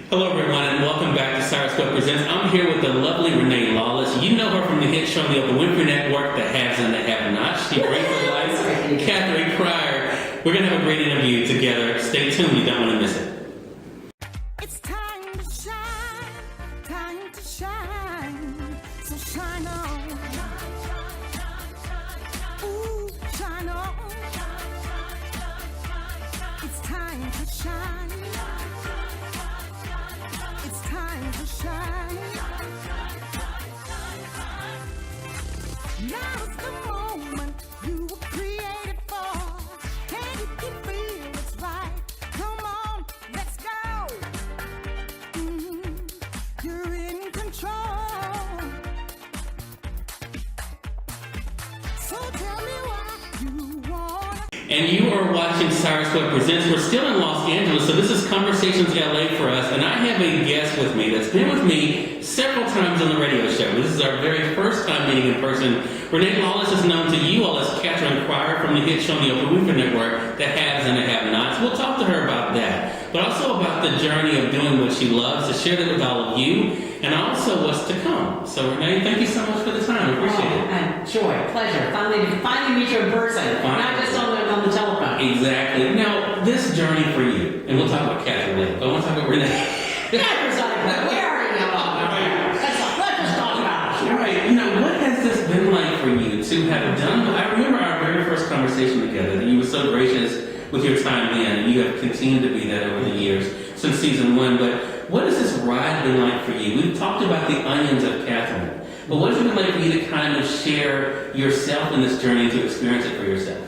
Hello, everyone, and welcome back to Cyrus Webb Presents. I'm here with the lovely Renee Lawless. You know her from the hit show on the Oprah Winfrey Network, The Haves and the Have-Nots. She brings to life Catherine Pryor. We're going to have a great interview together. Stay tuned. You don't want to miss it. It's time to shine, time to shine. So shine on. Ooh, shine on. It's time to shine. It's time to shine. Now's the moment you were created for. And if you feel it's right, come on, let's go. You're in control. So tell me why you wanna. And you are watching Cyrus Webb Presents. We're still in Los Angeles, so this is Conversations LA for us. And I have a guest with me that's been with me several times on the radio show. This is our very first time meeting in person. Renee Lawless is known to you all as Catherine Pryor from the hit show on the Oprah Winfrey Network, The Haves and the Have-Nots. We'll talk to her about that, but also about the journey of doing what she loves, to share that with all of you, and also what's to come. So Renee, thank you so much for the time. I appreciate it. Joy, pleasure. Finally meet you in person, not just on the telephone. Exactly. Now, this journey for you, and we'll talk about Catherine later, but I want to talk about Renee. Catherine's not a we already know about her. Let's just talk about it. All right, what has this been like for you to have done? I remember our very first conversation together, that you were so gracious with your time then, and you have continued to be that over the years, since season 1, but what has this ride been like for you? We've talked about the onions of Catherine, but what has it been like for you to kind of share yourself in this journey, to experience it for yourself?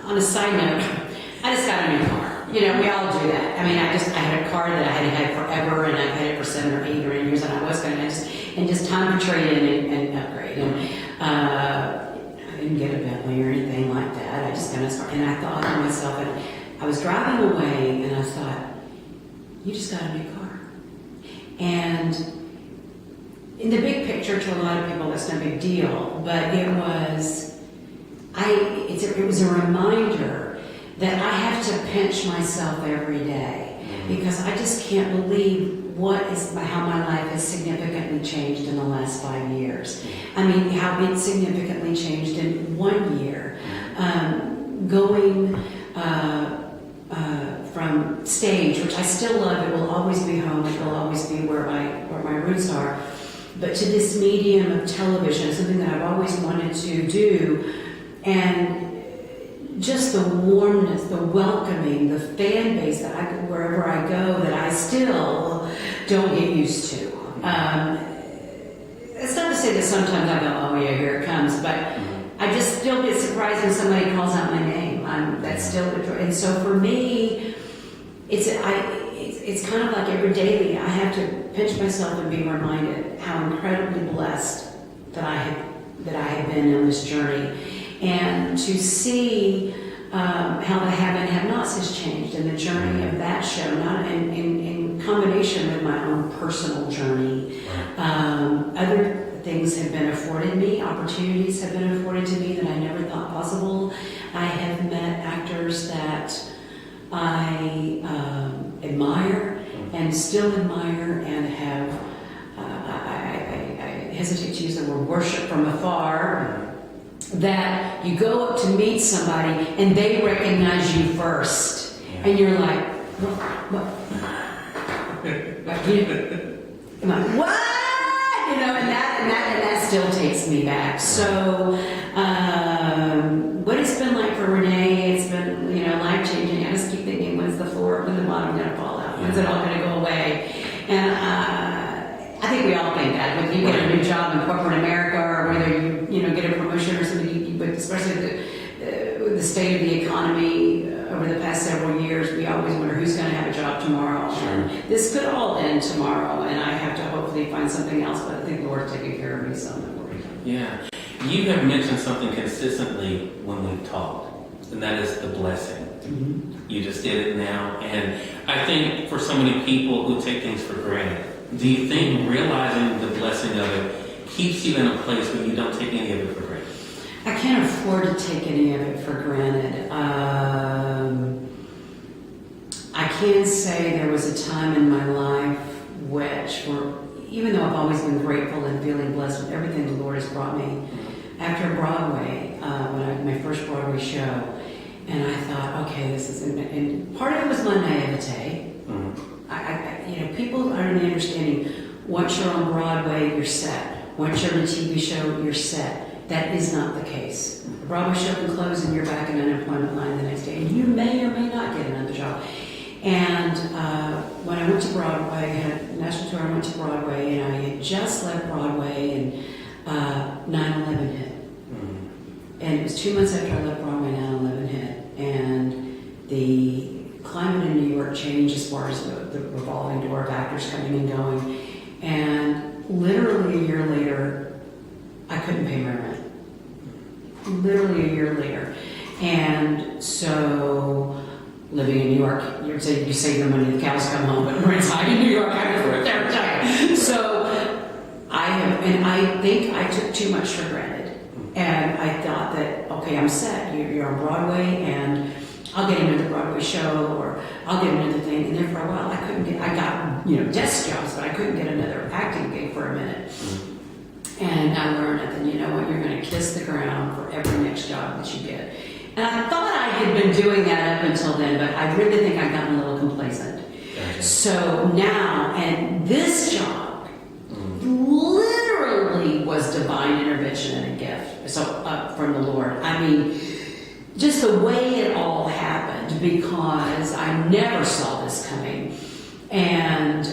On a side note, I just got a new car. We all do that. I had a car that I had forever, and I've had it for 7 or 8 or 8 years, and I was going to just time to trade in and upgrade. I didn't get a Bentley or anything like that. I just kind of started, and I thought to myself, and I was driving away, and I thought, you just got a new car. And in the big picture, to a lot of people, that's no big deal, but it was a reminder that I have to pinch myself every day, because I just can't believe how my life has significantly changed in the last 5 years. How it significantly changed in 1 year. Going from stage, which I still love, it will always be home, it will always be where my roots are, but to this medium of television, something that I've always wanted to do, and just the warmness, the welcoming, the fan base that wherever I go, that I still don't get used to. It's not to say that sometimes I go, oh yeah, here it comes, but I just still get surprised when somebody calls out my name. And so for me, it's kind of like every day I have to pinch myself and be reminded how incredibly blessed that I have been on this journey. And to see how the have and have-nots has changed, and the journey of that show, not in combination with my own personal journey. Other things have been afforded me, opportunities have been afforded to me that I never thought possible. I have met actors that I admire and still admire, and have, I hesitate to use the word worship from afar, that you go up to meet somebody and they recognize you first, and you're like, what? What? And that still takes me back. So, what it's been like for Renee, it's been, life changing. I just keep thinking, when's the bottom going to fall out? When's it all going to go away? And I think we all think that. When you get a new job in corporate America, or whether you get a promotion or something, but especially the state of the economy over the past several years, we always wonder who's going to have a job tomorrow. Sure. And this could all end tomorrow, and I have to hopefully find something else, but I think the Lord's taking care of me, so I'm not worried. Yeah. You have mentioned something consistently when we've talked, and that is the blessing. You just did it now, and I think for so many people who take things for granted, do you think realizing the blessing of it keeps you in a place where you don't take any of it for granted? I can't afford to take any of it for granted. say there was a time in my life which, even though I've always been grateful and feeling blessed with everything the Lord has brought me, after Broadway, when I had my first Broadway show, and I thought, okay, this is, and part of it was my naivete. People aren't understanding, once you're on Broadway, you're set. Once you're on a TV show, you're set. That is not the case. The Broadway show can close and you're back in unemployment line the next day, and you may or may not get another job. And when I went to Broadway, I had a national tour, I went to Broadway, and I had just left Broadway, and 9/11 hit. And it was 2 months after I left Broadway, 9/11 hit. And the climate in New York changed as far as the revolving door of actors coming and going. And literally a year later, I couldn't pay my rent. Literally a year later. And so, living in New York, you save your money, the cows come home, but rent's high in New York, I never worked there. So, I think I took too much for granted. And I thought that, okay, I'm set. You're on Broadway, and I'll get another Broadway show, or I'll get another thing. And then for a while, I got desk jobs, but I couldn't get another acting gig for a minute. And I learned that, you know what, you're going to kiss the ground for every next job that you get. And I thought I had been doing that up until then, but I really think I've gotten a little complacent. Gotcha. So now, and this job literally was divine intervention and a gift. So from the Lord. I mean, just the way it all happened, because I never saw this coming. And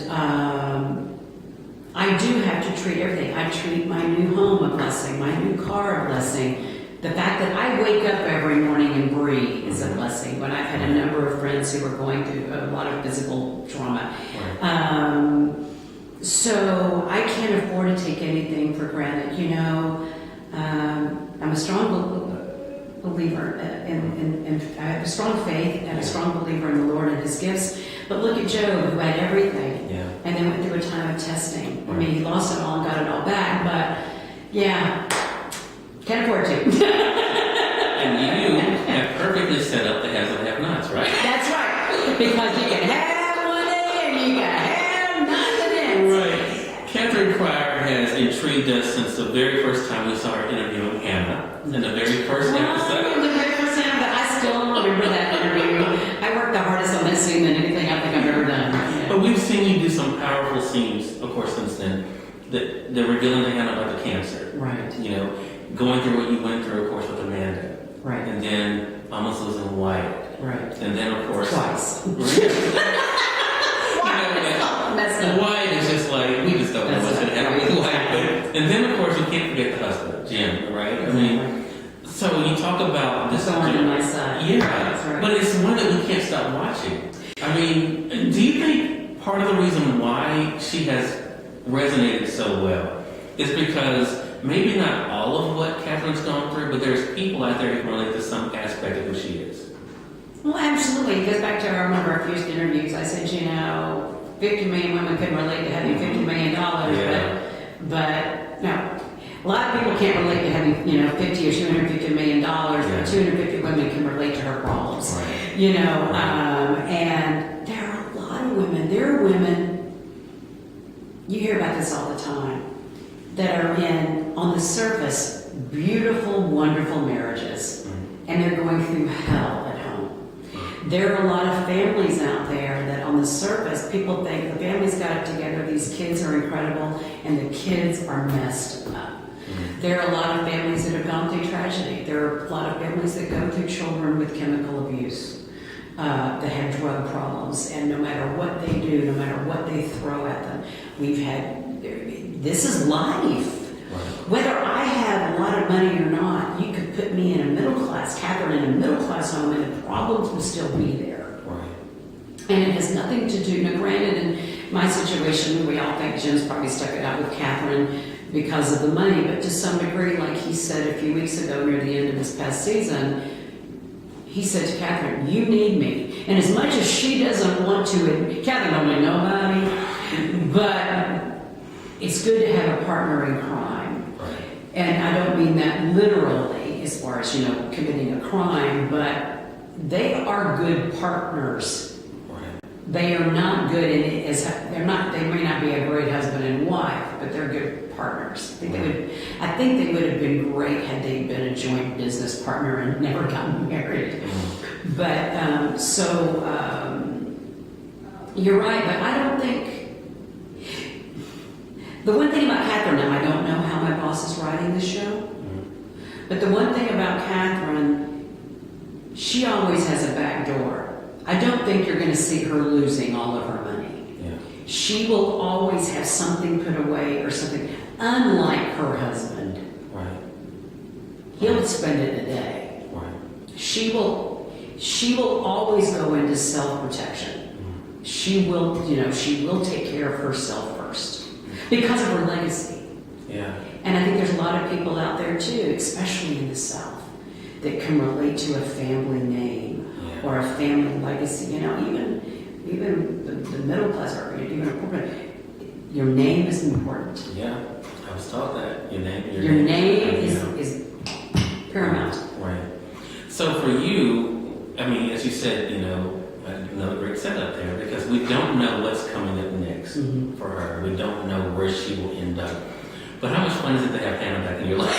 I do have to treat everything. I treat my new home a blessing, my new car a blessing. The fact that I wake up every morning and breathe is a blessing. When I've had a number of friends who are going through a lot of physical trauma. So I can't afford to take anything for granted. I'm a strong believer and I have a strong faith and a strong believer in the Lord and His gifts. But look at Job, who had everything, and then went through a time of testing. I mean, he lost it all and got it all back, but yeah, can't afford to. And you have perfectly set up the haves and have-nots, right? That's right, because you can have one day and you can have nothing else. Right. Catherine Pryor has intrigued us since the very first time we saw her interviewing Hannah in the very first episode. The very first time, but I still remember that interview. I worked the hardest on that scene than anything I think I've ever done. Yeah. But we've seen you do some powerful scenes, of course, since then, that revealing to Hannah about the cancer. Right. Going through what you went through, of course, with Amanda. Right. And then almost losing Wyatt. Right. And then, of course... Twice. Wyatt is just like, we just don't know what's going to happen with Wyatt. And then, of course, you can't forget the husband, Jim, right? I mean, so when you talk about this... Thorn in my side. Yeah. That's right. But it's one that we can't stop watching. I mean, do you think part of the reason why she has resonated so well is because maybe not all of what Catherine's gone through, but there's people out there who can relate to some aspect of who she is? Well, absolutely. It goes back to, I remember our first interviews. I said, 50 million women couldn't relate to having $50 million, but no. A lot of people can't relate to having, 50 or $250 million, but 250 women can relate to her problems. Right. And there are a lot of women, there are women, you hear about this all the time, that are in, on the surface, beautiful, wonderful marriages, and they're going through hell at home. There are a lot of families out there that on the surface, people think the family's got it together, these kids are incredible, and the kids are messed up. There are a lot of families that have gone through tragedy. There are a lot of families that go through children with chemical abuse, that have drug problems, and no matter what they do, no matter what they throw at them, this is life. Whether I have a lot of money or not, you could put me in a middle class, Catherine in a middle class home, and the problems will still be there. Right. And it has nothing to do, now granted, in my situation, we all think Jim's probably stuck it out with Catherine because of the money, but to some degree, like he said a few weeks ago near the end of this past season, he said to Catherine, you need me. And as much as she doesn't want to, Catherine don't know nobody, but it's good to have a partner in crime. Right. And I don't mean that literally as far as, committing a crime, but they are good partners. Right. they are not good in it as they're not. They may not be a great husband and wife, but they're good partners. I think they would have been great had they been a joint business partner and never gotten married. But you're right. But I don't think the one thing about Catherine. Now I don't know how my boss is writing the show, but the one thing about Catherine, she always has a back door. I don't think you're going to see her losing all of her money. Yeah. She will always have something put away or something, unlike her husband. Right. He'll spend it in a day. Right. She will always go into self-protection. She will take care of herself first because of her legacy. Yeah. And I think there's a lot of people out there too, especially in the South, that can relate to a family name or a family legacy. You know, even the middle class or even a corporate, your name is important. Yeah. I was taught that. Your name is paramount. Right. So for you, I mean, as you said, another great setup there because we don't know what's coming up next for her. We don't know where she will end up. But how much fun is it to have Hannah back in your life?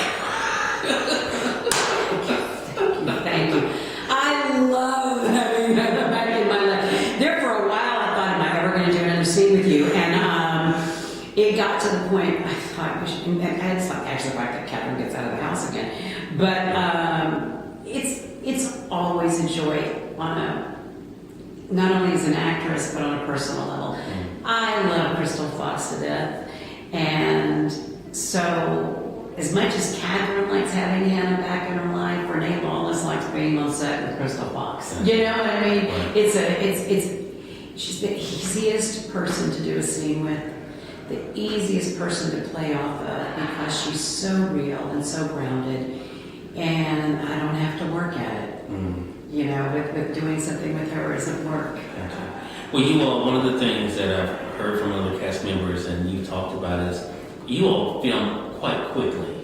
Thank you. I love having Hannah back in my life. There for a while, I thought, am I ever going to do another scene with you? And it got to the point, I thought, it's not actually the fact that Catherine gets out of the house again. But it's always a joy not only as an actress, but on a personal level. I love Crystal Fox to death. And so, as much as Catherine likes having Hannah back in her life, Renee Lawless likes being on set with Crystal Fox. You know what I mean? Right. She's the easiest person to do a scene with, the easiest person to play off of because she's so real and so grounded, and I don't have to work at it. You know, with doing something with her isn't work. Gotcha. Well, you all, one of the things that I've heard from other cast members and you talked about is you all film quite quickly.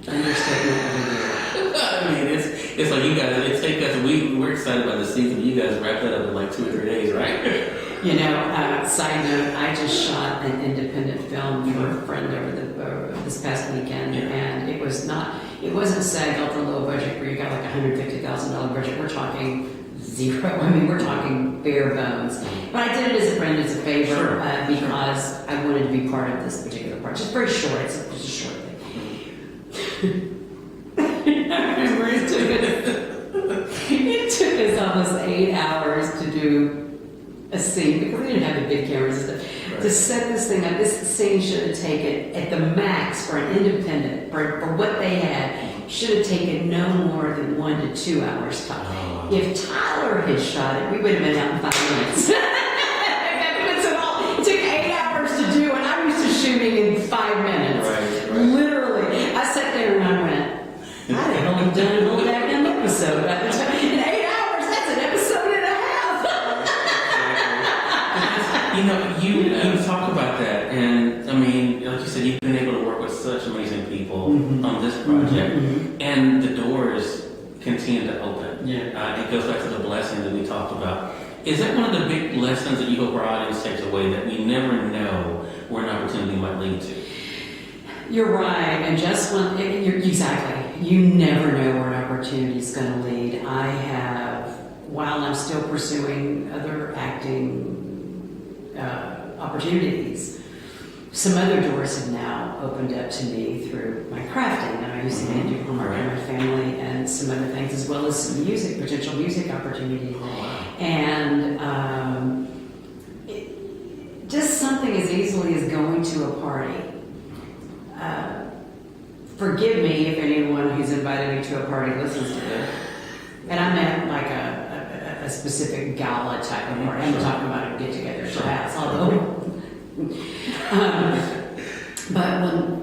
Understatement of the year. I mean, it's like you guys, it take us, we're excited about the season, you guys wrap that up in like 2 or 3 days, right? You know, side note, I just shot an independent film for a friend over this past weekend, and it wasn't SAG ultra low budget where you got like $150,000 budget. We're talking zero. I mean, we're talking bare bones. But I did it as a friend, as a favor, because I wanted to be part of this particular part. Just very short. It's just a short thing. I remember it took us almost 8 hours to do a scene because we didn't have the big cameras and stuff. Right. To set this thing up, this scene should have taken at the max for an independent for what they had should have taken no more than 1 to 2 hours time. Oh. If Tyler had shot it, we would have been out in 5 minutes. It took 8 hours to do, and I'm used to shooting in 5 minutes. Right. Literally, I sat there and I went, I'd have only done a whole damn episode. In 8 hours, that's an episode and a half. You talk about that, and I mean, like you said, you've been able to work with such amazing people on this project, and the doors continue to open. Yeah. It goes back to the blessing that we talked about. Is that one of the big lessons that you hope our audience takes away, that we never know where an opportunity might lead to? You're right, and exactly. You never know where an opportunity is going to lead. While I'm still pursuing other acting opportunities, some other doors have now opened up to me through my crafting. And I used to do homework in my family and some other things, as well as some potential music opportunities. Oh, wow. And just something as easily as going to a party. Forgive me if anyone who's invited me to a party listens to this. And I meant like a specific gala type of party. I'm talking about a get-together at your house, although. But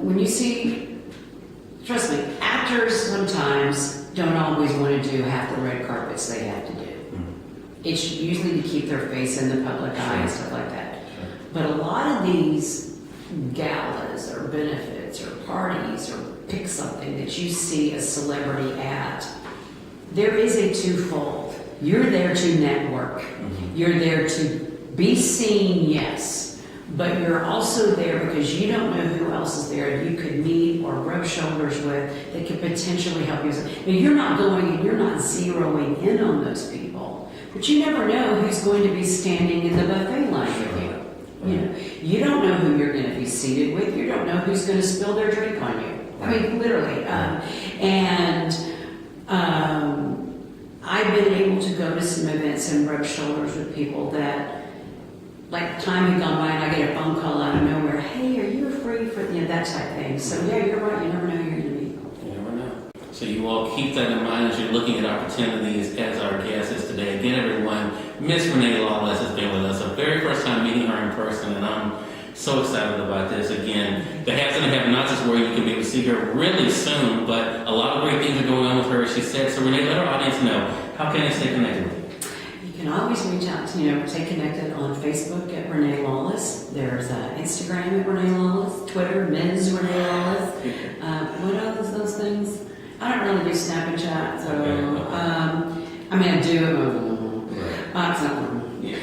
when you see, trust me, actors sometimes don't always want to do half the red carpets they have to do. It's usually to keep their face in the public eye and stuff like that. But a lot of these galas or benefits or parties or pick something that you see a celebrity at, there is a twofold. You're there to network. You're there to be seen, yes, but you're also there because you don't know who else is there you could meet or rub shoulders with that could potentially help you. Now, you're not going and you're not zeroing in on those people, but you never know who's going to be standing in the buffet line with you. You know, you don't know who you're going to be seated with. You don't know who's going to spill their drink on you. I mean, literally. I've been able to go to some events and rub shoulders with people that, like, time had gone by and I get a phone call out of nowhere. Hey, are you free for that type thing? So yeah, you're right. You never know who you're going to meet. You never know. So you all keep that in mind as you're looking at opportunities as our guest is today. Again, everyone, Miss Renee Lawless has been with us. The very first time meeting her in person, and I'm so excited about this. Again, the haves and have-nots is where you can be able to see her really soon, but a lot of great things are going on with her, as she said. So Renee, let our audience know, how can they stay connected with you? You can always reach out to, stay connected on Facebook at Renee Lawless. There's Instagram at Renee Lawless, Twitter, Ms. Renee Lawless. What else those things? I don't really do Snap and Chat, so, I do. Yeah.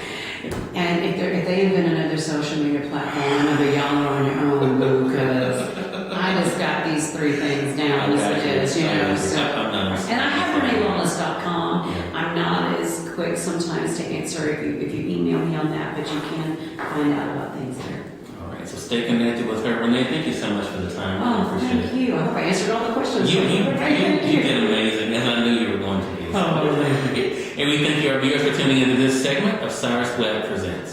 And if they invent another social media platform, I know y'all are on your own, because I just got these 3 things down as it is, So. And I have ReneeLawless.com. I'm not as quick sometimes to answer if you email me on that, but you can find out about things there. All right, so stay connected with her. Renee, thank you so much for the time. Oh, I appreciate thank you. I hope I answered all the questions. You Thank did amazing, as I knew you were going to be. Oh, thank And we thank you, our viewers, for tuning into this segment of Cyrus Webb Presents.